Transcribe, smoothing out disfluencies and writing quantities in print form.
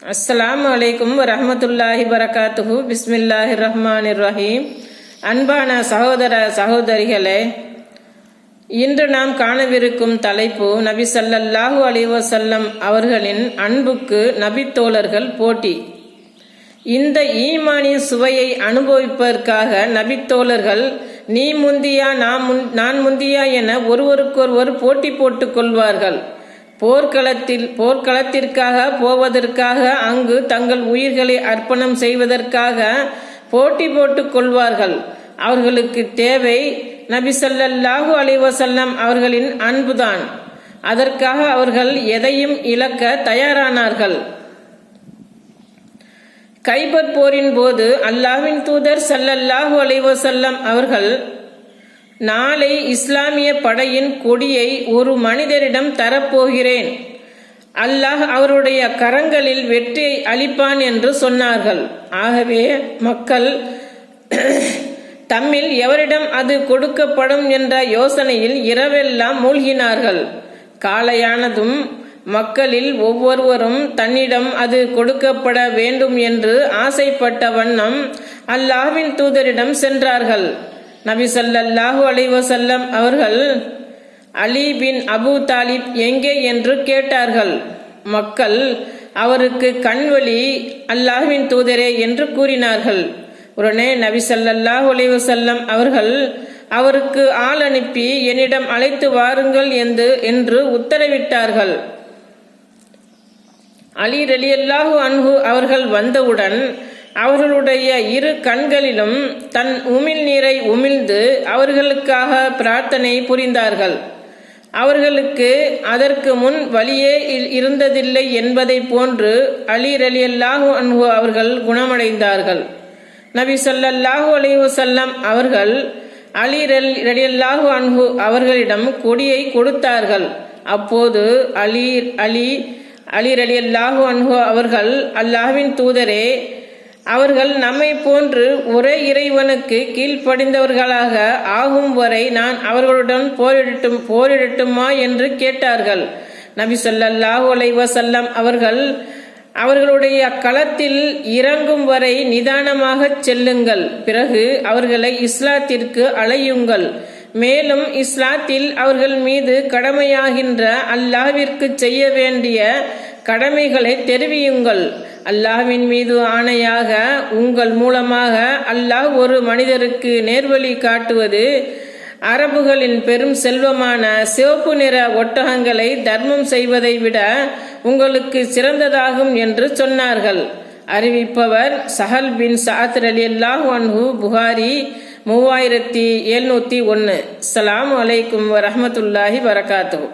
அஸ்ஸலாமு அலைக்கும் வரஹ்மத்துல்லாஹி வரகாத்துஹு. பிஸ்மில்லாஹிர் ரஹ்மானிர் ரஹீம். அன்பான சகோதர சகோதரிகளே, இன்று நாம் காணவிருக்கும் தலைப்பு நபி ஸல்லல்லாஹு அலைஹி வஸல்லம் அவர்களின் அன்புக்கு நபித்தோழர்கள் போட்டி. இந்த ஈமானின் சுவையை அனுபவிப்பதற்காக நபித்தோழர்கள் நீ முந்தியா நான் முந்தியா என ஒருவருக்கொருவர் போட்டி போட்டுக் கொள்வார்கள். போர்க்களத்திற்காக போவதற்காக, அங்கு தங்கள் உயிர்களை அர்ப்பணம் செய்வதற்காக போட்டி போட்டுக் கொள்வார்கள். அவர்களுக்கு தேவை நபி ஸல்லல்லாஹு அலைஹி வஸல்லம் அவர்களின் அன்புதான். அதற்காக அவர்கள் எதையும் இழக்க தயாரானார்கள். கைபர் போரின் போது அல்லாஹ்வின் தூதர் ஸல்லல்லாஹு அலைஹி வஸல்லம் அவர்கள், நாளை இஸ்லாமிய படையின் கொடியை ஒரு மனிதரிடம் தரப்போகிறேன், அல்லாஹ் அவருடைய கரங்களில் வெற்றியை அளிப்பான் என்று சொன்னார்கள். ஆகவே மக்கள் தம்மில் எவரிடம் அது கொடுக்கப்படும் என்ற யோசனையில் இரவெல்லாம் மூழ்கினார்கள். காலையானதும் மக்களில் ஒவ்வொருவரும் தன்னிடம் அது கொடுக்கப்பட வேண்டும் என்று ஆசைப்பட்ட வண்ணம் அல்லாஹ்வின் தூதரிடம் சென்றார்கள். நபி ஸல்லல்லாஹு அலைஹி வஸல்லம் அவர்கள் அலி பின் அபு தாலிப் எங்கே என்று கேட்டார்கள். மக்கள் அவருக்கு கண்வலி, அல்லாஹ்வின் தூதரே என்று கூறினார்கள். உடனே நபி ஸல்லல்லாஹு அலைஹி வஸல்லம் அவர்கள் அவருக்கு ஆள் அனுப்பி என்னிடம் அழைத்து வாருங்கள் என்று உத்தரவிட்டார்கள். அலி ரலியல்லாஹு அன்ஹு அவர்கள் வந்தவுடன் அவர்களுடைய இரு கண்களிலும் தன் உமிழ் நீரை உமிழ்ந்து அவர்களுக்காக பிரார்த்தனை புரிந்தார்கள். அவர்களுக்கு அதற்கு முன் வலியே இருந்ததில்லை என்பதை போன்று அலி ரலியல்லாஹு அன்ஹு அவர்கள் குணமடைந்தார்கள். நபி ஸல்லல்லாஹு அலைஹி வஸல்லம் அவர்கள் அலி ரலியல்லாஹு அன்ஹு அவர்களிடம் கொடியை கொடுத்தார்கள். அப்போது அலி ரலியல்லாஹு அன்ஹு அவர்கள், அல்லாஹ்வின் தூதரே, அவர்கள் நம்மை போன்று ஒரே இறைவனுக்கு கீழ்ப்படிந்தவர்களாக ஆகும் வரை நான் அவர்களுடன் போரிடட்டுமா என்று கேட்டார்கள். நபி ஸல்லல்லாஹு அலைஹி வஸல்லம் அவர்கள், அவர்களுடைய களத்தில் இறங்கும் வரை நிதானமாக செல்லுங்கள், பிறகு அவர்களை இஸ்லாத்திற்கு அழையுங்கள், மேலும் இஸ்லாத்தில் அவர்கள் மீது கடமையாகின்ற அல்லாஹ்விற்கு செய்ய வேண்டிய கடமைகளை தெரிவியுங்கள். அல்லாஹ்வின் மீது ஆணையாக உங்கள் மூலமாக அல்லாஹ் ஒரு மனிதருக்கு நேர்வழி காட்டுவது அரபுகளின் பெரும் செல்வமான சிவப்பு நிற ஒட்டகங்களை தர்மம் செய்வதை விட உங்களுக்கு சிறந்ததாகும் என்று சொன்னார்கள். அறிவிப்பவர் சஹல் பின் சஅத் ரலியல்லாஹு அன்ஹு. புகாரி 3701. அஸ்ஸலாமு அலைக்கும் வரஹ்மத்துல்லாஹி வரகாத்துஹு.